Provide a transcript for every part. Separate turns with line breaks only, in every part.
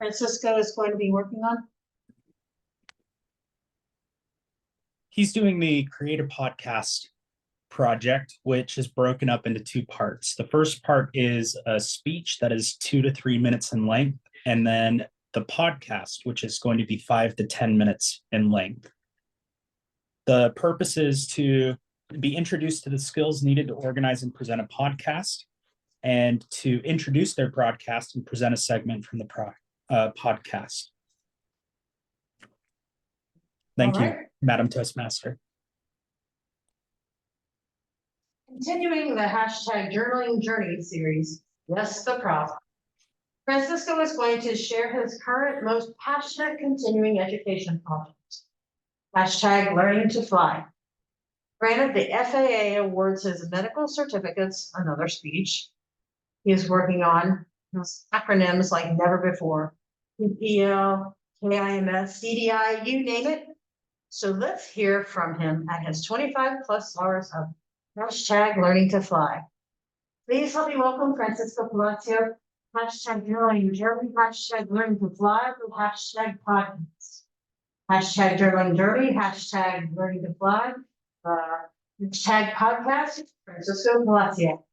Francisco is going to be working on?
He's doing the Create a Podcast project, which is broken up into two parts. The first part is a speech that is 2 to 3 minutes in length, and then the podcast, which is going to be 5 to 10 minutes in length. The purpose is to be introduced to the skills needed to organize and present a podcast, and to introduce their broadcast and present a segment from the podcast. Thank you, Madam Toastmaster.
Continuing the hashtag journaling journey series, yes, the prop. Francisco is going to share his current most passionate continuing education project. Hashtag learning to fly. Granted, the FAA awards his medical certificates, another speech. He is working on his acronyms like never before. PPL, KIMS, CDI, you name it. So let's hear from him at his 25 plus hours of hashtag learning to fly. Please help me welcome Francisco Palacio, hashtag journaling journey, hashtag learning to fly, with hashtag podcast. Hashtag journaling journey, hashtag learning to fly, hashtag podcast, Francisco Palacio.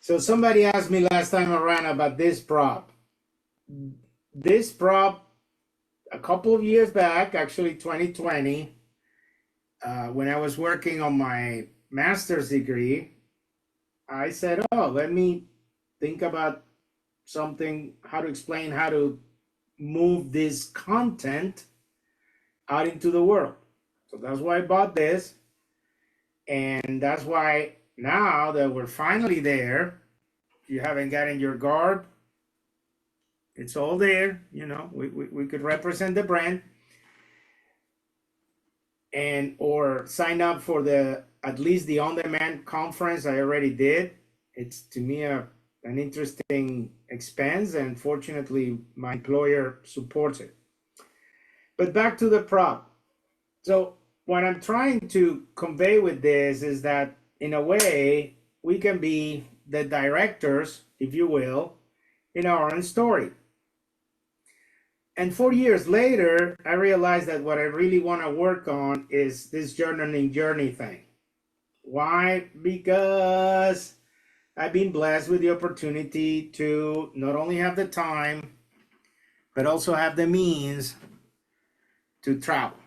So somebody asked me last time around about this prop. This prop, a couple of years back, actually 2020, when I was working on my master's degree, I said, oh, let me think about something, how to explain how to move this content out into the world. So that's why I bought this. And that's why now that we're finally there, if you haven't gotten your guard, it's all there. You know, we could represent the brand, and or sign up for the at least the on-demand conference. I already did. It's to me an interesting expense, and fortunately my employer supports it. But back to the prop. So what I'm trying to convey with this is that in a way we can be the directors, if you will, in our own story. And 4 years later, I realized that what I really want to work on is this journaling journey thing. Why? Because I've been blessed with the opportunity to not only have the time, but also have the means to travel.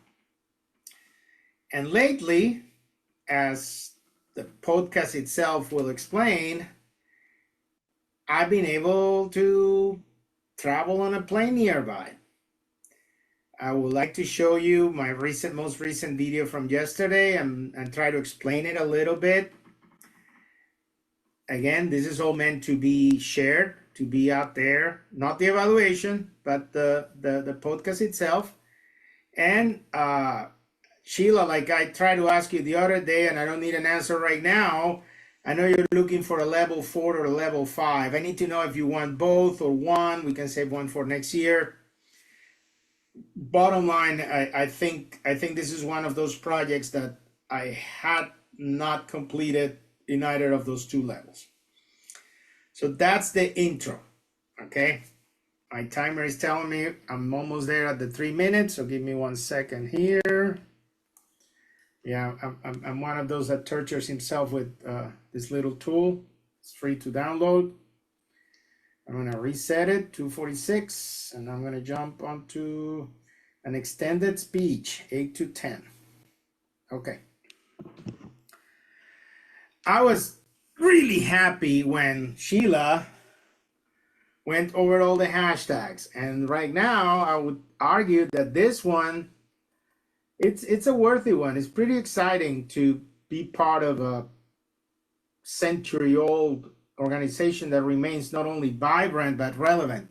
And lately, as the podcast itself will explain, I've been able to travel on a plane nearby. I would like to show you my most recent video from yesterday and try to explain it a little bit. Again, this is all meant to be shared, to be out there, not the evaluation, but the podcast itself. And Sheila, like I tried to ask you the other day, and I don't need an answer right now. I know you're looking for a level 4 or a level 5. I need to know if you want both or one. We can save one for next year. Bottom line, I think this is one of those projects that I had not completed in either of those two levels. So that's the intro, okay? My timer is telling me I'm almost there at the 3 minutes, so give me 1 second here. Yeah, I'm one of those that tortures himself with this little tool. It's free to download. I'm gonna reset it, 246, and I'm gonna jump onto an extended speech, 8 to 10. Okay. I was really happy when Sheila went over all the hashtags, and right now I would argue that this one, it's a worthy one. It's pretty exciting to be part of a century-old organization that remains not only vibrant but relevant.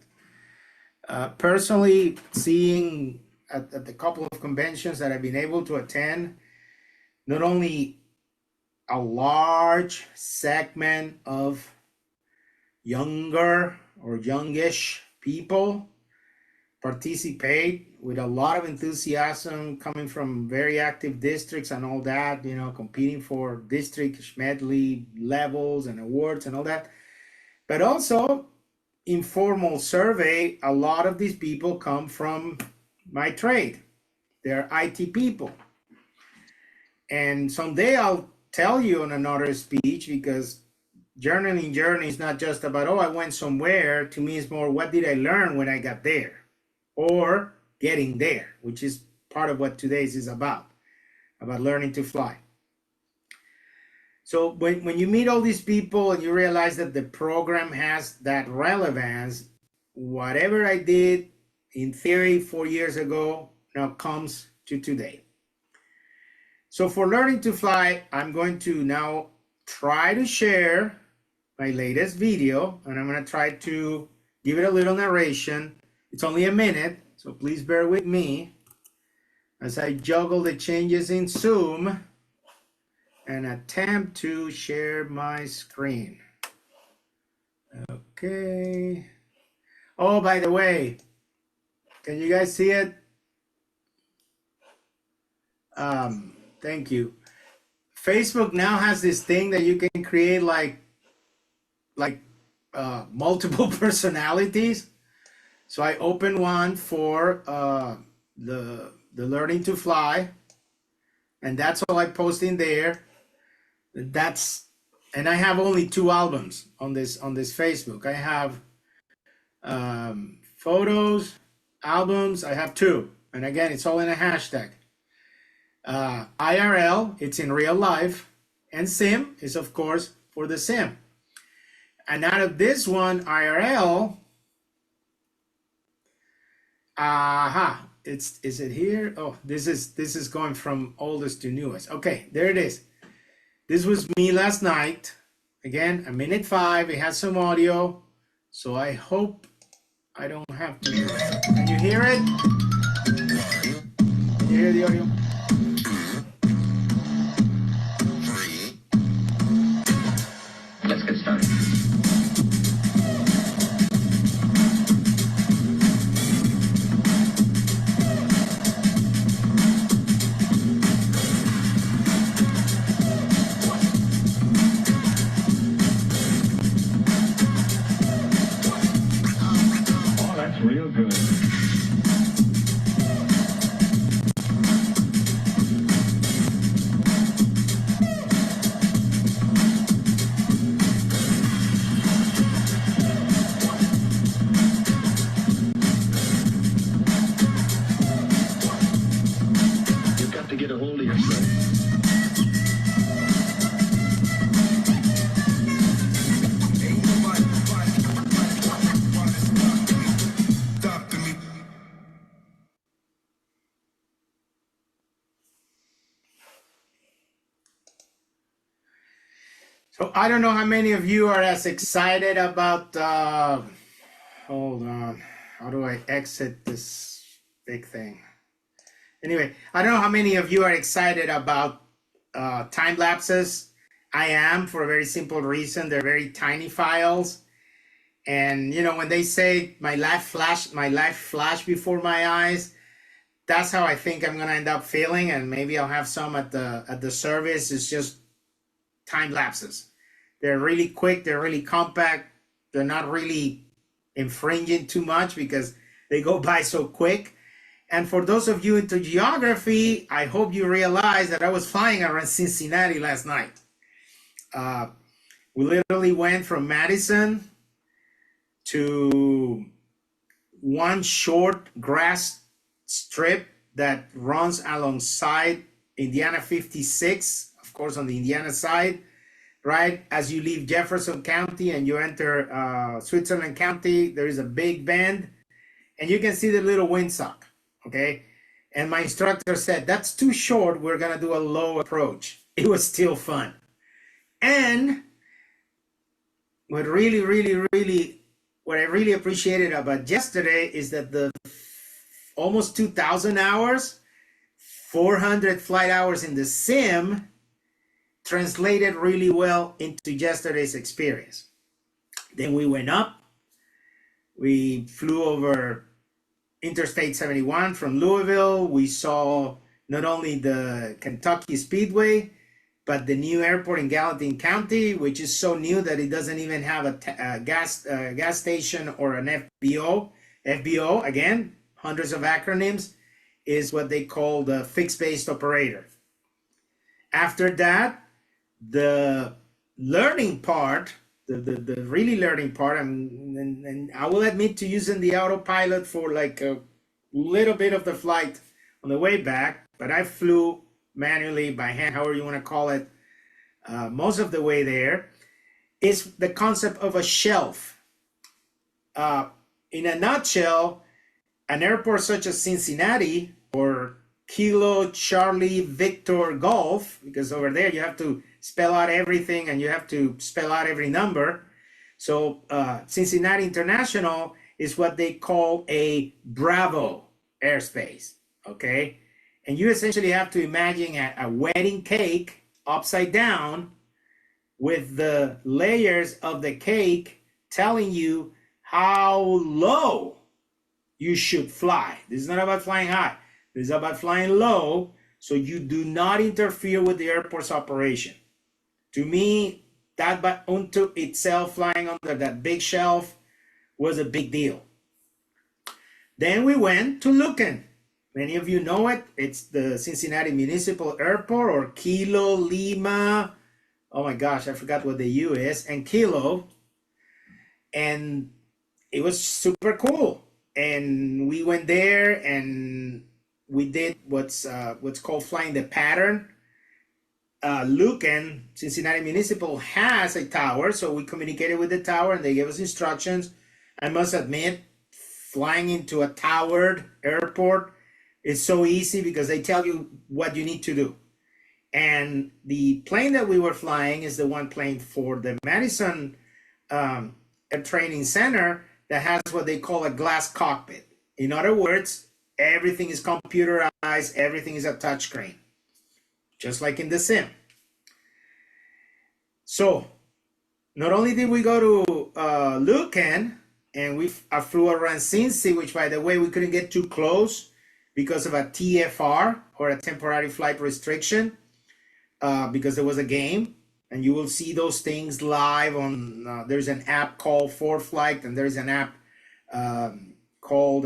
Personally, seeing at the couple of conventions that I've been able to attend, not only a large segment of younger or youngish people participate with a lot of enthusiasm, coming from very active districts and all that, you know, competing for district medley levels and awards and all that. But also, informal survey, a lot of these people come from my trade. They're IT people. And someday I'll tell you in another speech, because journaling journey is not just about, oh, I went somewhere. To me, it's more, what did I learn when I got there? Or getting there, which is part of what today's is about learning to fly. So when you meet all these people and you realize that the program has that relevance, whatever I did in theory 4 years ago now comes to today. So for learning to fly, I'm going to now try to share my latest video, and I'm going to try to give it a little narration. It's only a minute, so please bear with me as I juggle the changes in Zoom and attempt to share my screen. Okay. Oh, by the way, can you guys see it? Thank you. Facebook now has this thing that you can create like multiple personalities. So I opened one for the learning to fly, and that's all I post in there. And I have only 2 albums on this Facebook. I have photos, albums. I have 2, and again, it's all in a hashtag. IRL, it's in real life, and sim is of course for the sim. And out of this one, IRL, is it here? Oh, this is going from oldest to newest. Okay, there it is. This was me last night. Again, 1:05. It has some audio, so I hope I don't have to. Can you hear it? Can you hear the audio?
Let's get started. Oh, that's real good. You've got to get a hold of yourself.
So I don't know how many of you are as excited about, hold on, how do I exit this big thing? Anyway, I don't know how many of you are excited about time lapses. I am, for a very simple reason. They're very tiny files. And you know, when they say my life flashed before my eyes, that's how I think I'm gonna end up feeling. And maybe I'll have some at the service. It's just time lapses. They're really quick, they're really compact, they're not really infringing too much because they go by so quick. And for those of you into geography, I hope you realize that I was flying around Cincinnati last night. We literally went from Madison to one short grass strip that runs alongside Indiana 56, of course, on the Indiana side, right? As you leave Jefferson County and you enter Switzerland County, there is a big bend, and you can see the little windsock, okay? And my instructor said, that's too short, we're gonna do a low approach. It was still fun. And what really what I really appreciated about yesterday is that the almost 2,000 hours, 400 flight hours in the sim translated really well into yesterday's experience. Then we went up, we flew over Interstate 71 from Louisville. We saw not only the Kentucky Speedway, but the new airport in Gallatin County, which is so new that it doesn't even have a gas station or an FBO. FBO, again, hundreds of acronyms, is what they call the fixed-based operator. After that, the learning part, the really learning part, and I will admit to using the autopilot for like a little bit of the flight on the way back, but I flew manually by hand, however you want to call it, most of the way there, is the concept of a shelf. In a nutshell, an airport such as Cincinnati or Kilo Charlie Victor Golf, because over there you have to spell out everything and you have to spell out every number. So Cincinnati International is what they call a Bravo airspace, okay? And you essentially have to imagine a wedding cake upside down with the layers of the cake telling you how low you should fly. This is not about flying high. This is about flying low so you do not interfere with the airport's operation. To me, that by unto itself, flying under that big shelf was a big deal. Then we went to Lucan. Many of you know it. It's the Cincinnati Municipal Airport, or Kilo Lima. Oh my gosh, I forgot what the U is, and Kilo. And it was super cool. And we went there and we did what's called flying the pattern. Lucan, Cincinnati Municipal, has a tower, so we communicated with the tower and they gave us instructions. I must admit, flying into a towered airport is so easy because they tell you what you need to do. And the plane that we were flying is the one plane for the Madison Training Center that has what they call a glass cockpit. In other words, everything is computerized, everything is a touchscreen, just like in the sim. So not only did we go to Lucan, and we flew around Cincy, which, by the way, we couldn't get too close because of a TFR, or a temporary flight restriction, because there was a game. And you will see those things live on, there's an app called ForeFlight, and there's an app called,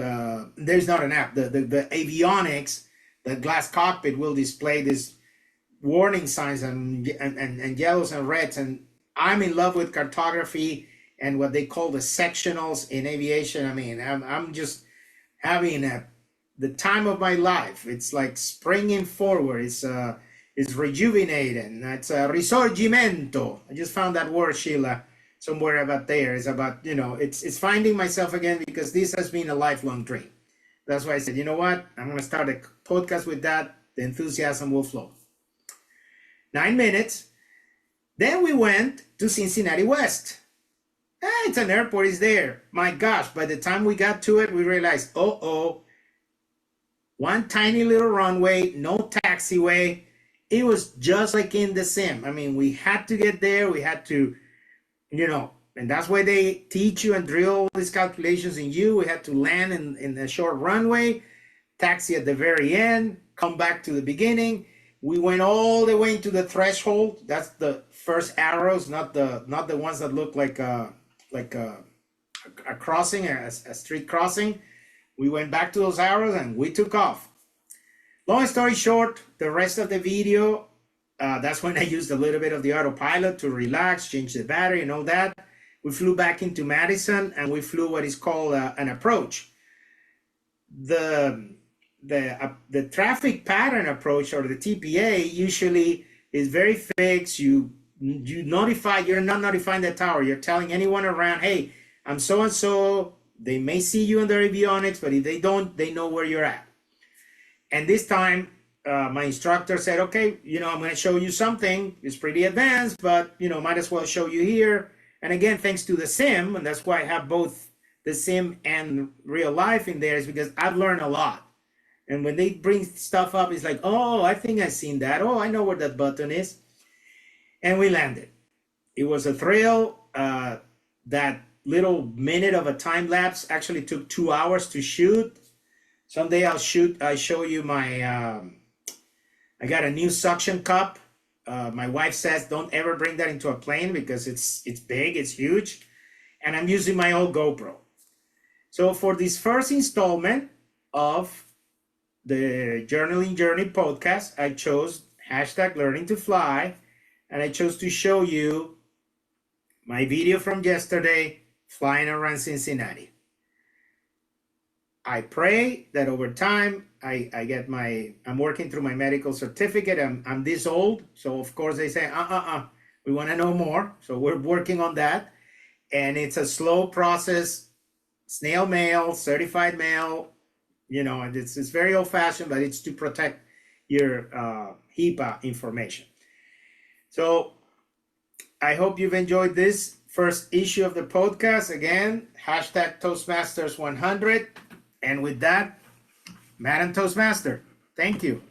there's not an app, the avionics, the glass cockpit will display this warning signs and yellows and reds. And I'm in love with cartography and what they call the sectionals in aviation. I mean, I'm just having the time of my life. It's like springing forward. It's rejuvenating. It's a risorgimento. I just found that word, Sheila, somewhere about there. It's about, it's finding myself again, because this has been a lifelong dream. That's why I said, you know what? I'm going to start a podcast with that. The enthusiasm will flow. 9 minutes. Then we went to Cincinnati West. It's an airport, it's there. My gosh, by the time we got to it, we realized, one tiny little runway, no taxiway. It was just like in the sim. I mean, we had to get there. We had to, and that's why they teach you and drill all these calculations in you. We had to land in a short runway, taxi at the very end, come back to the beginning. We went all the way into the threshold. That's the first arrows, not the ones that look like a crossing, a street crossing. We went back to those arrows and we took off. Long story short, the rest of the video, that's when I used a little bit of the autopilot to relax, change the battery and all that. We flew back into Madison and we flew what is called an approach. The traffic pattern approach, or the TPA, usually is very fixed. You're not notifying the tower. You're telling anyone around, hey, I'm so-and-so. They may see you on their avionics, but if they don't, they know where you're at. And this time, my instructor said, okay, I'm going to show you something. It's pretty advanced, but, might as well show you here. And again, thanks to the sim, and that's why I have both the sim and real life in there, is because I've learned a lot. And when they bring stuff up, it's like, oh, I think I've seen that. Oh, I know where that button is. And we landed. It was a thrill. That little minute of a time lapse actually took 2 hours to shoot. Someday I show you my, I got a new suction cup. My wife says, don't ever bring that into a plane because it's big, it's huge. And I'm using my old GoPro. So for this first installment of the Journaling Journey podcast, I chose #LearningToFly, and I chose to show you my video from yesterday, flying around Cincinnati. I pray that over time, I get I'm working through my medical certificate. I'm this old. So of course they say, we want to know more. So we're working on that. And it's a slow process, snail mail, certified mail, and it's very old fashioned, but it's to protect your HIPAA information. So I hope you've enjoyed this first issue of the podcast. Again, #Toastmasters 100. And with that, Madam Toastmaster, thank you.